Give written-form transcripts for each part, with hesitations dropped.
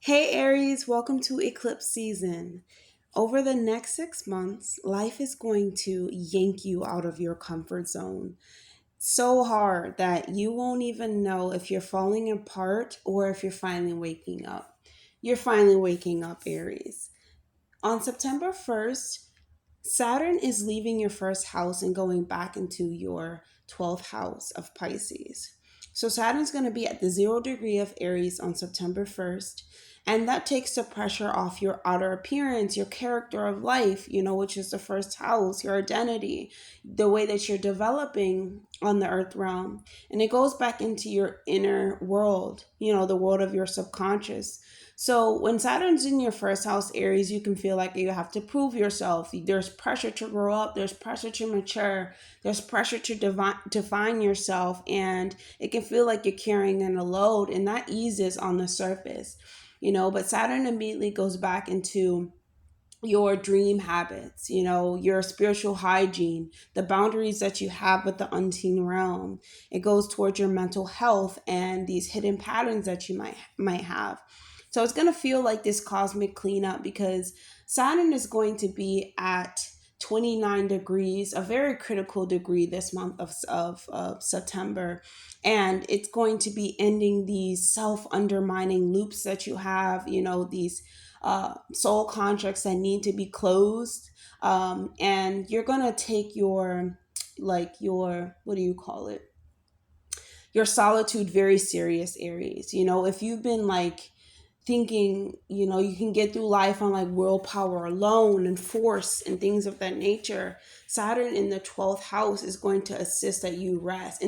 Hey Aries, welcome to eclipse season. Over the next 6 months, life is going to yank you out of your comfort zone so hard that you won't even know if you're falling apart or if you're finally waking up. You're finally waking up, Aries. On September 1st, Saturn is leaving your first house and going back into your 12th house of Pisces. So Saturn's going to be at the 0 degree of Aries on September 1st. And that takes the pressure off your outer appearance, your character of life, which is the first house, your identity, the way that you're developing on the earth realm. And it goes back into your inner world, the world of your subconscious. So when Saturn's in your first house, Aries, you can feel like you have to prove yourself. There's pressure to grow up. There's pressure to mature. There's pressure to define yourself. And it can feel like you're carrying in a load, and that eases on the surface, but Saturn immediately goes back into your dream habits, your spiritual hygiene, the boundaries that you have with the unseen realm. It goes towards your mental health and these hidden patterns that you might have. So it's going to feel like this cosmic cleanup because Saturn is going to be at 29 degrees, a very critical degree this month of September. And it's going to be ending these self undermining loops that you have, these soul contracts that need to be closed. And you're going to take your, what do you call it? Your solitude very serious, Aries. If you've been thinking, you can get through life on willpower alone and force and things of that nature, Saturn in the 12th house is going to insist that you rest.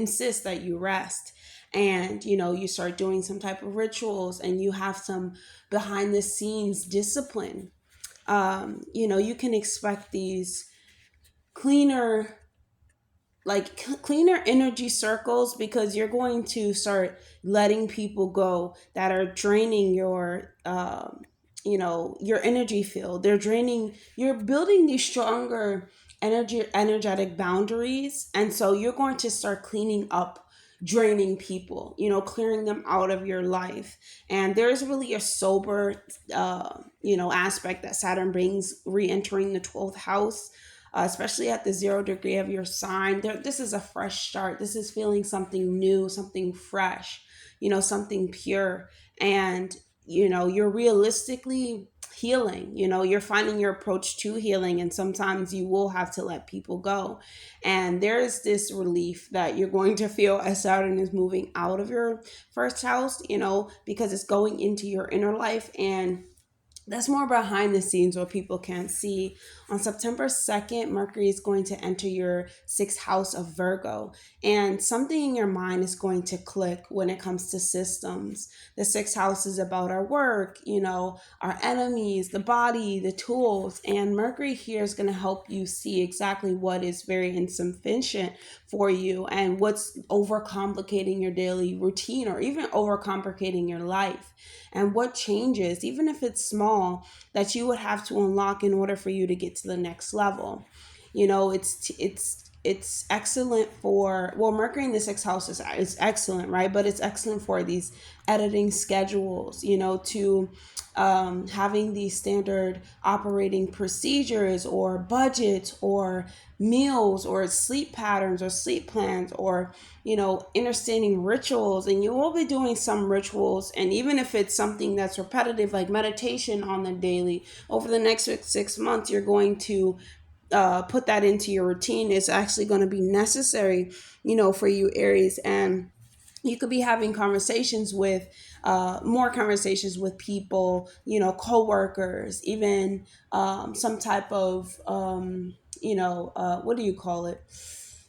And, you start doing some type of rituals and you have some behind the scenes discipline. You can expect these cleaner cleaner energy circles because you're going to start letting people go that are draining your energy field. They're draining. You're building these stronger energetic boundaries, and so you're going to start cleaning up draining people, clearing them out of your life. And there's really a sober aspect that Saturn brings re-entering the 12th house, especially at the 0 degree of your sign. This is a fresh start. This is feeling something new, something fresh, something pure. And, you're realistically healing. You're finding your approach to healing, and sometimes you will have to let people go. And there is this relief that you're going to feel as Saturn is moving out of your first house, because it's going into your inner life. And that's more behind the scenes what people can't see. On September 2nd, Mercury is going to enter your sixth house of Virgo, and something in your mind is going to click when it comes to systems. The sixth house is about our work, our enemies, the body, the tools, and Mercury here is going to help you see exactly what is very insufficient for you and what's overcomplicating your daily routine or even overcomplicating your life, and what changes, even if it's small, that you would have to unlock in order for you to get to the next level. It's excellent for, well, Mercury in the sixth house is excellent, right? But it's excellent for these editing schedules, to having these standard operating procedures or budgets or meals or sleep patterns or sleep plans or understanding rituals. And you will be doing some rituals, and even if it's something that's repetitive like meditation on the daily, over the next 6 months you're going to put that into your routine. It's actually going to be necessary, for you, Aries. And you could be having conversations with more conversations with people, co-workers, even some type of what do you call it,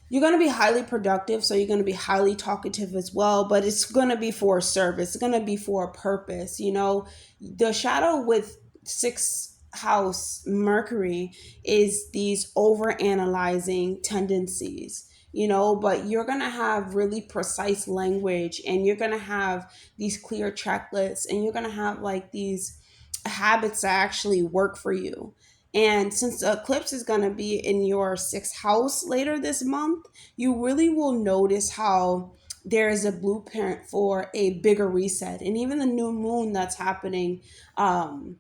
you're going to be highly productive, so you're going to be highly talkative as well, but it's going to be for a service. It's going to be for a purpose. The shadow with sixth house Mercury is these over analyzing tendencies, but you're going to have really precise language, and you're going to have these clear checklists, and you're going to have these habits that actually work for you. And since the eclipse is going to be in your sixth house later this month, you really will notice how there is a blueprint for a bigger reset. And even the new moon that's happening, um,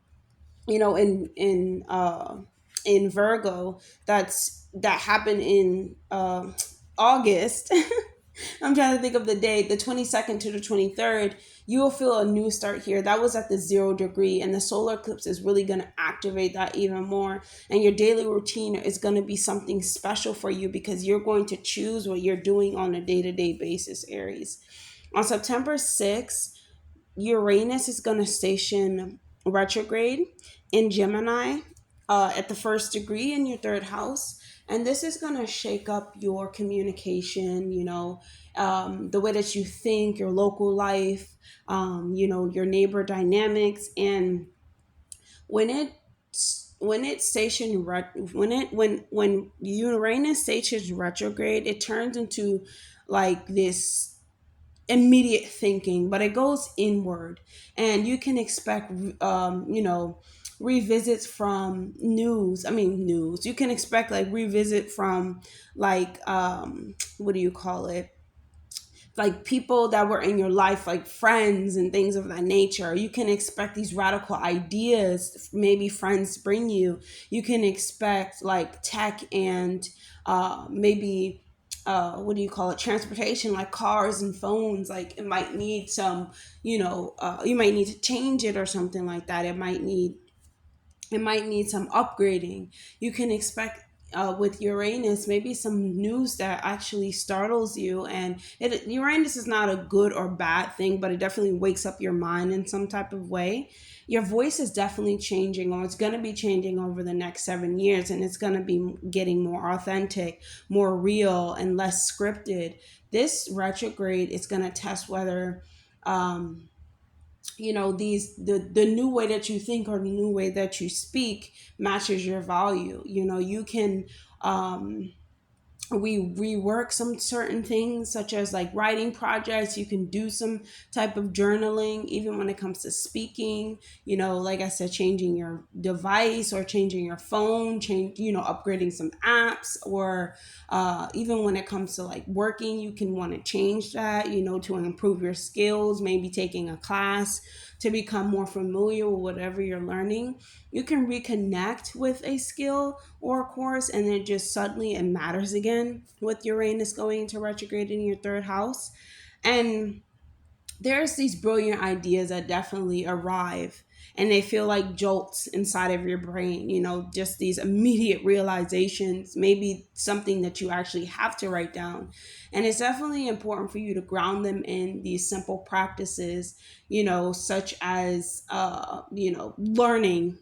you know, in Virgo, that happened in August. I'm trying to think of the date, the 22nd to the 23rd. You will feel a new start here. That was at the 0 degree, and the solar eclipse is really going to activate that even more. And your daily routine is going to be something special for you because you're going to choose what you're doing on a day to day basis, Aries. On September 6th, Uranus is going to station retrograde in Gemini at the 1st degree in your third house. And this is going to shake up your communication, the way that you think, your local life, your neighbor dynamics. And when it when Uranus stations retrograde, it turns into like this immediate thinking, but it goes inward, and you can expect, revisits from news. You can expect like revisit from like, what do you call it? Like people that were in your life, like friends and things of that nature. You can expect these radical ideas, maybe friends bring you. You can expect like tech and maybe what do you call it, transportation, like cars and phones. Like it might need some, you might need to change it or something like that. It might need some upgrading. You can expect with Uranus maybe some news that actually startles you. And Uranus is not a good or bad thing, but it definitely wakes up your mind in some type of way. Your voice is definitely changing, or it's going to be changing over the next 7 years, and it's going to be getting more authentic, more real, and less scripted. This retrograde is going to test whether the new way that you think or the new way that you speak matches your value. You can we rework some certain things, such as like writing projects. You can do some type of journaling, even when it comes to speaking. Like I said, changing your device or changing your phone, upgrading some apps, or even when it comes to like working, you can want to change that, to improve your skills, maybe taking a class to become more familiar with whatever you're learning. You can reconnect with a skill or a course, and then just suddenly it matters again with Uranus going into retrograde in your third house. And there's these brilliant ideas that definitely arrive, and they feel like jolts inside of your brain, just these immediate realizations, maybe something that you actually have to write down. And it's definitely important for you to ground them in these simple practices, such as learning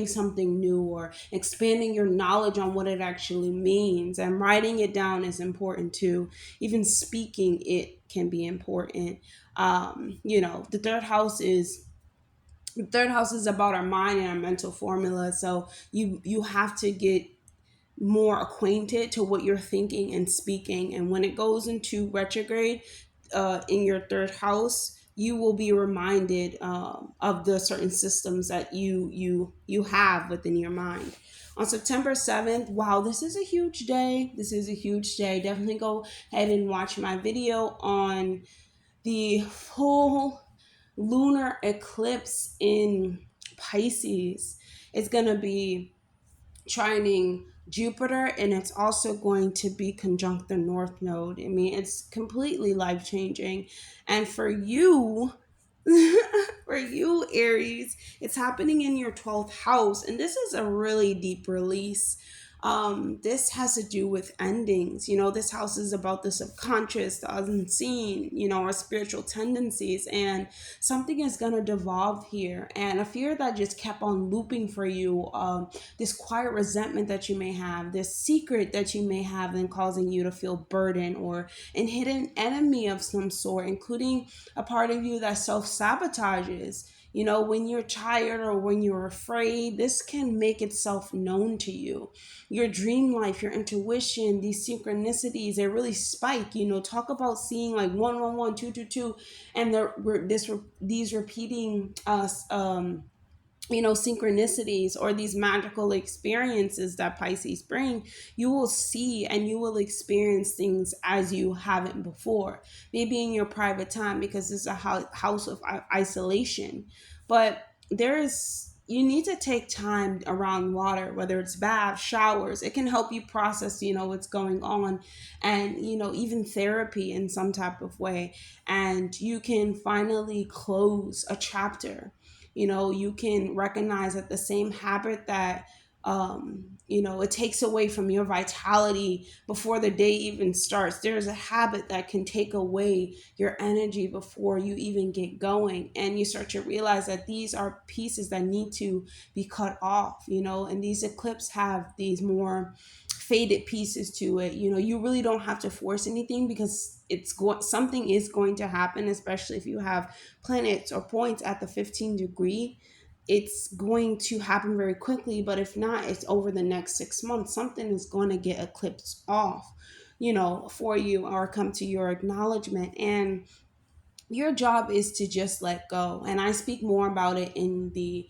something new, or expanding your knowledge on what it actually means. And writing it down is important too. Even speaking it can be important. The third house is about our mind and our mental formula. So you have to get more acquainted to what you're thinking and speaking. And when it goes into retrograde in your third house, you will be reminded of the certain systems that you have within your mind. On September 7th, wow, this is a huge day. Definitely go ahead and watch my video on the full lunar eclipse in Pisces. It's going to be trining Jupiter, and it's also going to be conjunct the North Node. I mean, it's completely life changing. And for you, for you, Aries, it's happening in your 12th house, and this is a really deep release. This has to do with endings. This house is about the subconscious, the unseen, our spiritual tendencies, and something is going to devolve here. And a fear that just kept on looping for you, this quiet resentment that you may have, this secret that you may have, and causing you to feel burden, or an hidden enemy of some sort, including a part of you that self-sabotages. When you're tired or when you're afraid, this can make itself known to you. Your dream life, your intuition, these synchronicities, they really spike. Talk about seeing like 111, 222, and these repeating synchronicities or these magical experiences that Pisces bring, you will see and you will experience things as you haven't before, maybe in your private time, because it's a house of isolation. But you need to take time around water, whether it's baths, showers. It can help you process, what's going on, and, even therapy in some type of way. And you can finally close a chapter. You can recognize that the same habit that it takes away from your vitality before the day even starts. There's a habit that can take away your energy before you even get going, and you start to realize that these are pieces that need to be cut off. And these eclipses have these more faded pieces to it. You really don't have to force anything, because something is going to happen, especially if you have planets or points at the 15 degree. It's going to happen very quickly, but if not, it's over the next 6 months. Something is going to get eclipsed off, for you, or come to your acknowledgement. And your job is to just let go. And I speak more about it in the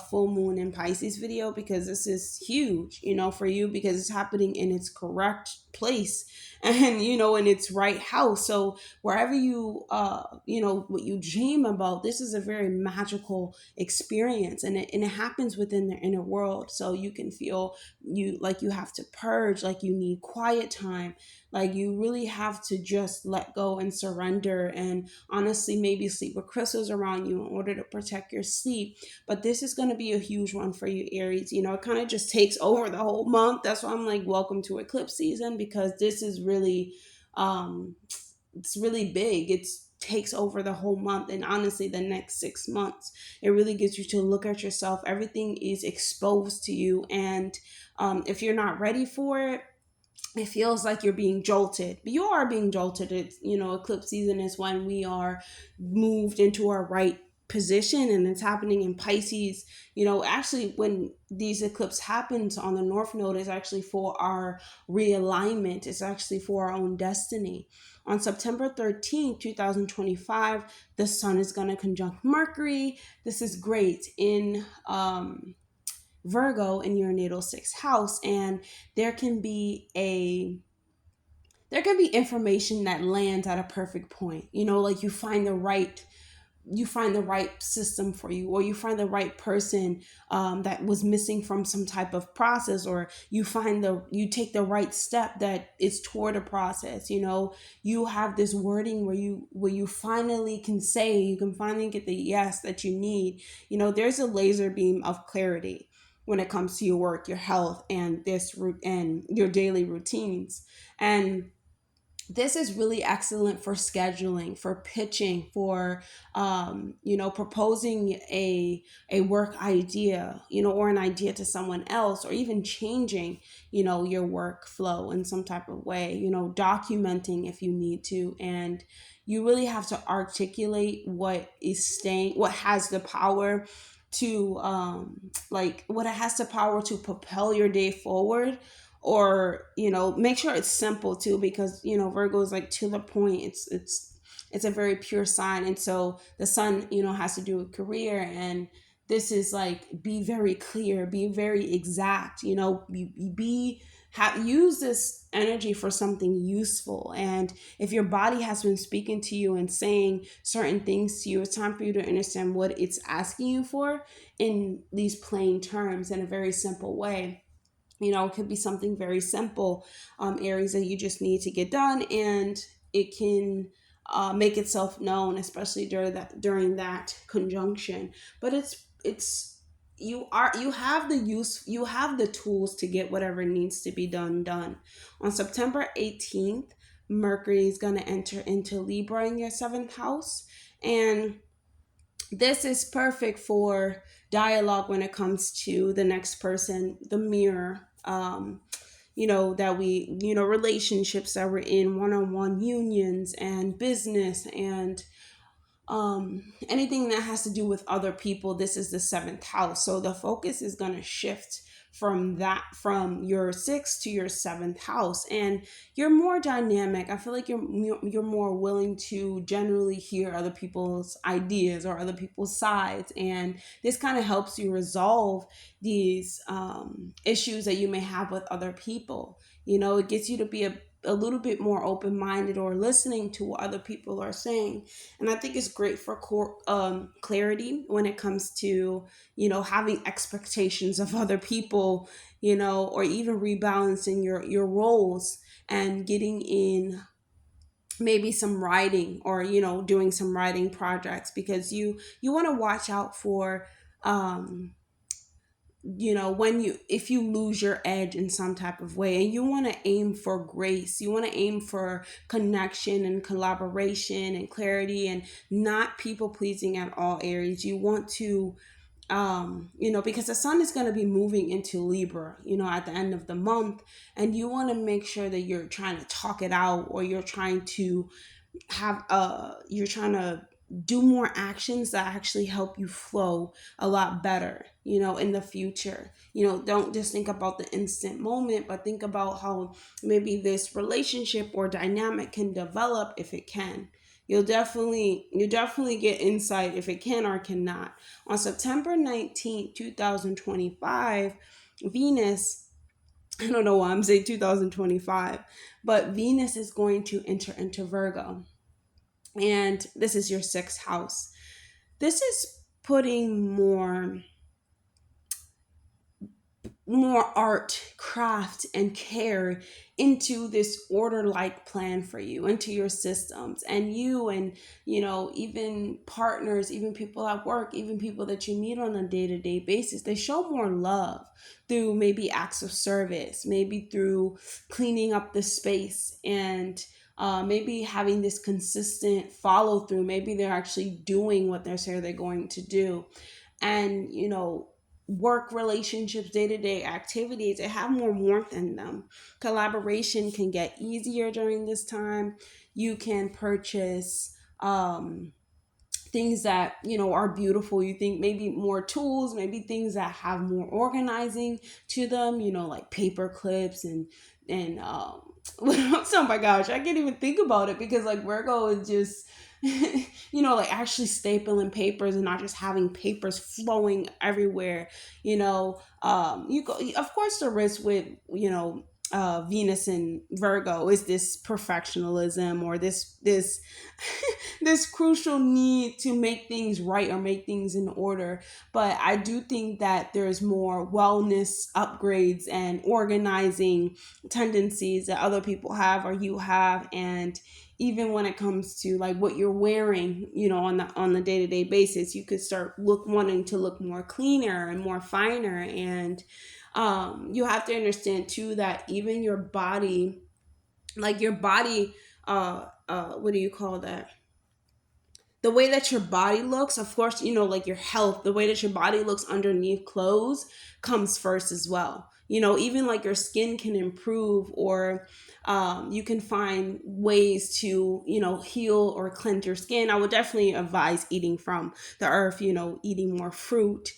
full moon in Pisces video, because this is huge, for you, because it's happening in its correct place, and, in its right house. So wherever what you dream about, this is a very magical experience, and it happens within the inner world. So you can feel like you have to purge, like you need quiet time, like you really have to just let go and surrender, and honestly maybe sleep with crystals around you in order to protect your sleep. But this is going to be a huge one for you, Aries. It kind of just takes over the whole month. That's why I'm like, welcome to eclipse season, because this is really um it's really big. It takes over the whole month, and honestly the next 6 months. It really gets you to look at yourself. Everything is exposed to you, and if you're not ready for it, it feels like you're being jolted. But you are being jolted. It's, eclipse season is when we are moved into our right position, and it's happening in Pisces. Actually, when these eclipse happens on the north node, is actually for our realignment. It's actually for our own destiny. On September 13th, 2025, the sun is going to conjunct Mercury. This is great in Virgo, in your natal sixth house. And there can be a there can be information that lands at a perfect point. Like you find the right system for you, or you find the right person that was missing from some type of process, or you take the right step that is toward a process. You have this wording where you finally can finally get the yes that you need. There's a laser beam of clarity when it comes to your work, your health, and and your daily routines. And this is really excellent for scheduling, for pitching, for proposing a work idea, or an idea to someone else, or even changing your workflow in some type of way, documenting if you need to. And you really have to articulate what has the power to what it has the power to propel your day forward. Or make sure it's simple too, because Virgo is like to the point. It's a very pure sign. And so the sun has to do with career, and this is like, be very clear, be very exact. Use this energy for something useful. And if your body has been speaking to you and saying certain things to you, it's time for you to understand what it's asking you for in these plain terms, in a very simple way. It could be something very simple, Aries, that you just need to get done, and it can make itself known, especially during that conjunction. But you have the tools to get whatever needs to be done. On September 18th, Mercury is going to enter into Libra in your seventh house, and this is perfect for dialogue when it comes to the next person, the mirror. That relationships that we're in, one-on-one unions, and business, and anything that has to do with other people. This is the seventh house, so the focus is going to shift from your sixth to your seventh house, and you're more dynamic. I feel like you're more willing to generally hear other people's ideas or other people's sides, and this kind of helps you resolve these issues that you may have with other people. It gets you to be a little bit more open-minded or listening to what other people are saying. And I think it's great for clarity when it comes to having expectations of other people, or even rebalancing your roles and getting in maybe some writing, or doing some writing projects, because you want to watch out for um when if you lose your edge in some type of way, and you want to aim for grace, you want to aim for connection and collaboration and clarity, and not people pleasing at all. Aries, you want to because the sun is going to be moving into Libra, at the end of the month, and you want to make sure that you're trying to talk it out, or you're trying to do more actions that actually help you flow a lot better, in the future. Don't just think about the instant moment, but think about how maybe this relationship or dynamic can develop if it can. You definitely get insight if it can or cannot. On September 19th, 2025, Venus, I don't know why I'm saying 2025, but Venus is going to enter into Virgo. And this is your sixth house. This is putting more art, craft, and care into this order like plan for you, into your systems. And even partners, even people at work, even people that you meet on a day-to-day basis, they show more love through maybe acts of service, maybe through cleaning up the space, and maybe having this consistent follow through. Maybe they're actually doing what they say they're going to do. And work relationships, day-to-day activities, they have more warmth in them. Collaboration can get easier during this time. You can purchase things that are beautiful. You think maybe more tools, maybe things that have more organizing to them, like paper clips and oh my gosh, I can't even think about it, because like Virgo is just like actually stapling papers and not just having papers flowing everywhere. You go, of course, the risk with Venus and Virgo is this perfectionism, or this this crucial need to make things right or make things in order. But I do think that there's more wellness upgrades and organizing tendencies that other people have or you have. And even when it comes to like what you're wearing, on the day-to-day basis, you could start wanting to look more cleaner and more finer. And you have to understand too that even your body, like your body, what do you call that? The way that your body looks, of course, like your health, the way that your body looks underneath clothes comes first as well. Even like your skin can improve, or you can find ways to, heal or cleanse your skin. I would definitely advise eating from the earth, eating more fruit,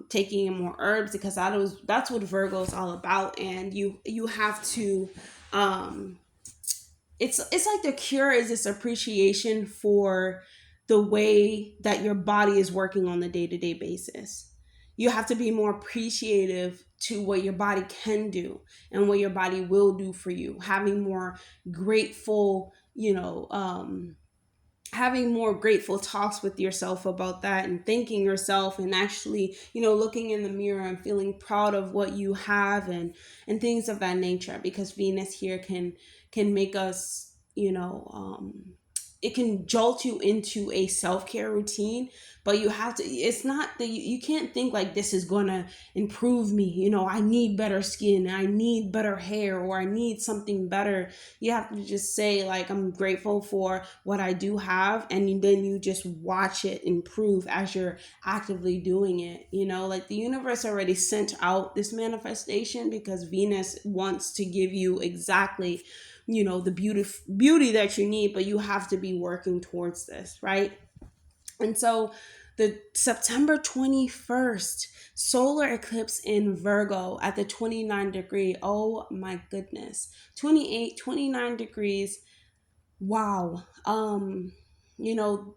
taking in more herbs, because that's what Virgo is all about. And you have to, it's like the cure is this appreciation for the way that your body is working on the day-to-day basis. You have to be more appreciative to what your body can do and what your body will do for you. Having more grateful talks with yourself about that, and thanking yourself, and actually looking in the mirror and feeling proud of what you have, and things of that nature, because Venus here can make us, it can jolt you into a self-care routine. But you have to, it's not that you can't think like this is gonna improve me, I need better skin, I need better hair, or I need something better. You have to just say like, I'm grateful for what I do have, and then you just watch it improve as you're actively doing it. Like the universe already sent out this manifestation, because Venus wants to give you exactly the beauty that you need, but you have to be working towards this, right? And so The September 21st solar eclipse in Virgo at the 29 degree. Oh my goodness. 28, 29 degrees. Wow.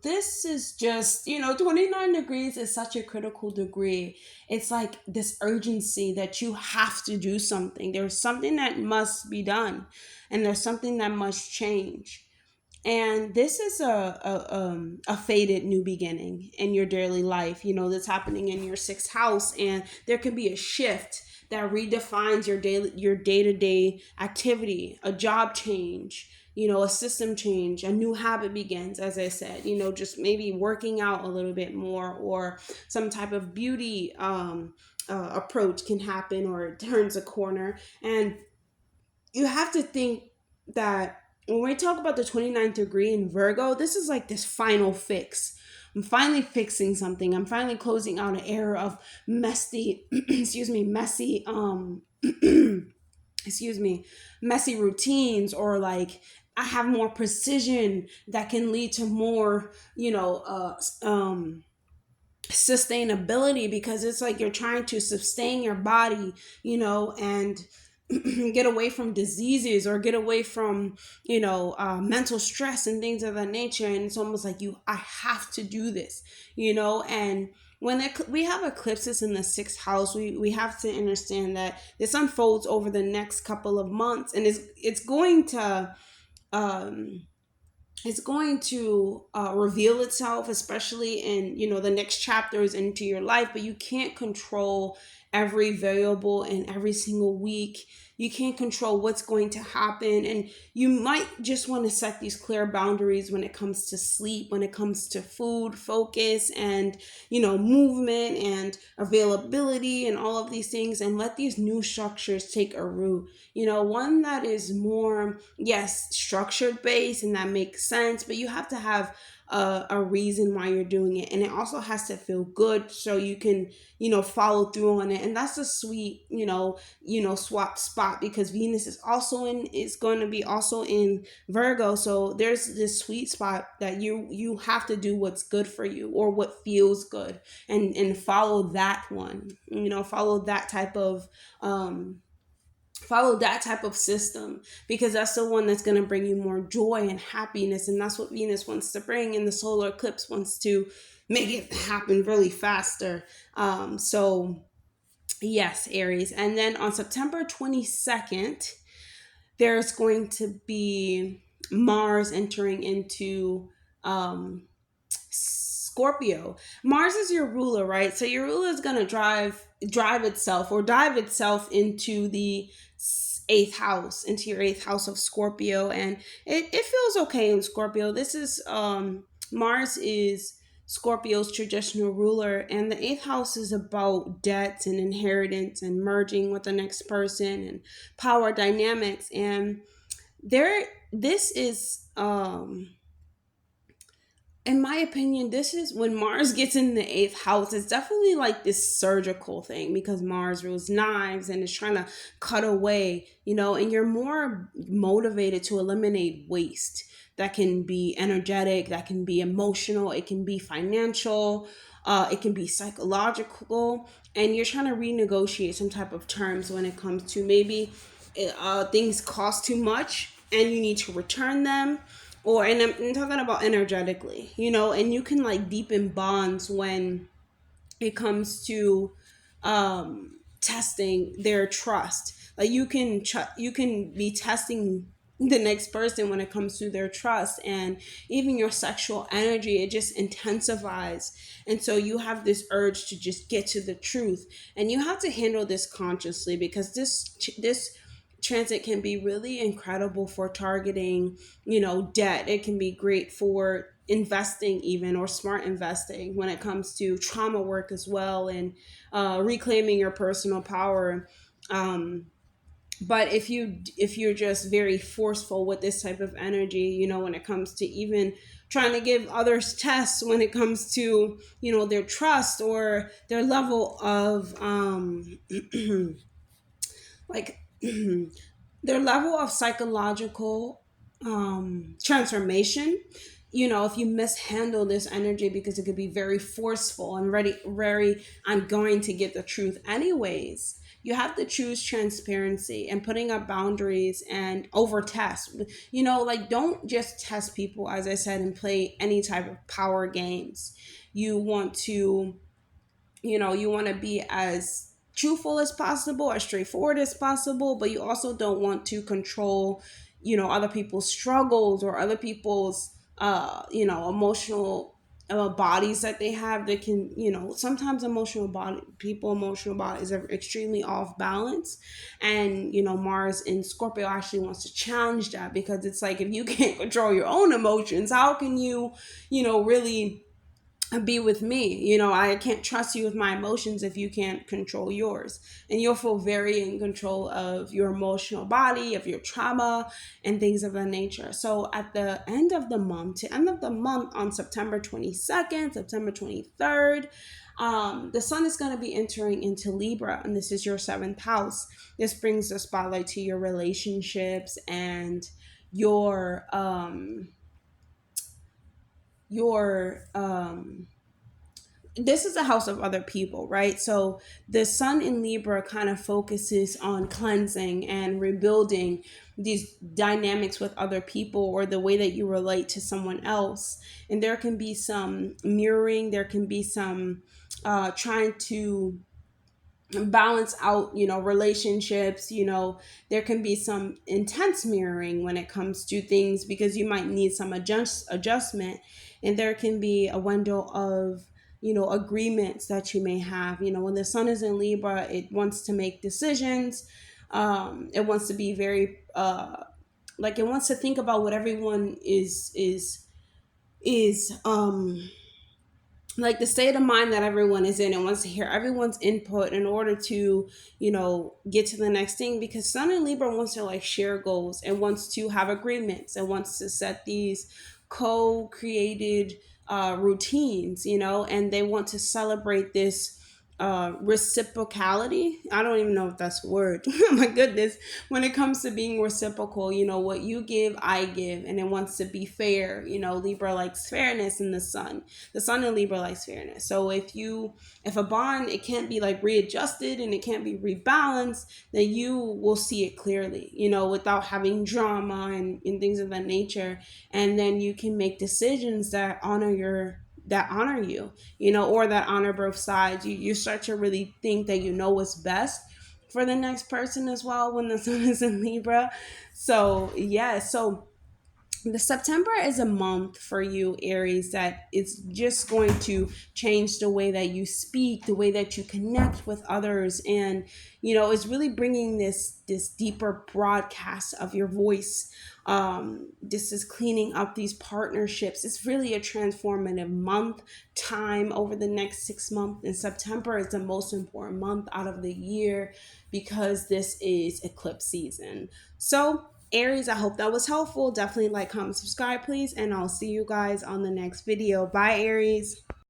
This is just, 29 degrees is such a critical degree. It's like this urgency that you have to do something. There's something that must be done, and there's something that must change. And this is a faded new beginning in your daily life, that's happening in your sixth house. And there can be a shift that redefines your day-to-day activity, a job change, a system change, a new habit begins, as I said, just maybe working out a little bit more, or some type of beauty approach can happen, or it turns a corner. And you have to think that when we talk about the 29th degree in Virgo, this is like this final fix. I'm finally fixing something. I'm finally closing out an era of messy, messy, excuse me, messy routines, or like I have more precision that can lead to more, sustainability, because it's like you're trying to sustain your body, and get away from diseases, or get away from mental stress and things of that nature. And it's almost like I have to do this, and when we have eclipses in the sixth house, we have to understand that this unfolds over the next couple of months, and um it's going to reveal itself, especially in the next chapters into your life. But you can't control every variable in every single week. You can't control what's going to happen, and you might just want to set these clear boundaries when it comes to sleep, when it comes to food, focus, and movement and availability, and all of these things, and let these new structures take a root. One that is more, yes, structured based, and that makes sense, but you have to have a reason why you're doing it, and it also has to feel good, so you can follow through on it. And that's a sweet swap spot, because Venus is going to be also in Virgo. So there's this sweet spot that you have to do what's good for you, or what feels good, and follow that one, follow that type of system, because that's the one that's going to bring you more joy and happiness. And that's what Venus wants to bring, and the solar eclipse wants to make it happen really faster. So yes, Aries. And then on September 22nd, there's going to be Mars entering into Scorpio. Mars is your ruler, right? So your ruler is going to drive itself, or dive itself into the eighth house, into your eighth house of Scorpio. And it feels okay in Scorpio. This is Mars is Scorpio's traditional ruler, and the eighth house is about debts and inheritance and merging with the next person and power dynamics. And this is in my opinion, this is when Mars gets in the eighth house. It's definitely like this surgical thing, because Mars rules knives and is trying to cut away, and you're more motivated to eliminate waste. That can be energetic, that can be emotional, it can be financial, it can be psychological, and you're trying to renegotiate some type of terms when it comes to maybe things cost too much and you need to return them, or and I'm talking about energetically, and you can like deepen bonds when it comes to testing their trust. Like you can be testing the next person when it comes to their trust, and even your sexual energy, it just intensifies. And so you have this urge to just get to the truth, and you have to handle this consciously, because this transit can be really incredible for targeting debt. It can be great for investing, even, or smart investing, when it comes to trauma work as well, and reclaiming your personal power. But if you're just very forceful with this type of energy, when it comes to even trying to give others tests when it comes to their trust, or their level of like their level of psychological transformation, if you mishandle this energy, because it could be very forceful and very, I'm going to get the truth anyways. You have to choose transparency and putting up boundaries and over test. Like, don't just test people, as I said, and play any type of power games. You want to be as truthful as possible, as straightforward as possible, but you also don't want to control, other people's struggles or other people's, emotional bodies that they have. That can, sometimes emotional bodies are extremely off balance. And, Mars in Scorpio actually wants to challenge that, because it's like, if you can't control your own emotions, how can you, really be with me? I can't trust you with my emotions if you can't control yours. And you'll feel very in control of your emotional body, of your trauma, and things of that nature. So at the end of the month, on September 22nd, September 23rd, the sun is going to be entering into Libra, and this is your seventh house. This brings the spotlight to your relationships and your this is a house of other people, right? So the sun in Libra kind of focuses on cleansing and rebuilding these dynamics with other people, or the way that you relate to someone else. And there can be some mirroring, there can be some trying to balance out, relationships. There can be some intense mirroring when it comes to things, because you might need some adjustment. And there can be a window of, agreements that you may have. When the sun is in Libra, it wants to make decisions. It wants to be very like, it wants to think about what everyone is like, the state of mind that everyone is in, and wants to hear everyone's input in order to, get to the next thing. Because Sun and Libra wants to, like, share goals, and wants to have agreements, and wants to set these co-created routines, and they want to celebrate this reciprocality. I don't even know if that's a word. My goodness. When it comes to being reciprocal, what you give, I give, and it wants to be fair. Libra likes fairness in the sun. The sun in Libra likes fairness. So if a bond, it can't be like readjusted and it can't be rebalanced, then you will see it clearly, without having drama and things of that nature. And then you can make decisions that honor you, or that honor both sides. You start to really think that you know what's best for the next person as well, when the sun is in Libra. So yeah, so the September is a month for you, Aries, that it's just going to change the way that you speak, the way that you connect with others. And it's really bringing this deeper broadcast of your voice. This is cleaning up these partnerships. It's really a transformative month time over the next 6 months. And September is the most important month out of the year, because this is eclipse season. So Aries, I hope that was helpful. Definitely like, comment, subscribe, please. And I'll see you guys on the next video. Bye, Aries.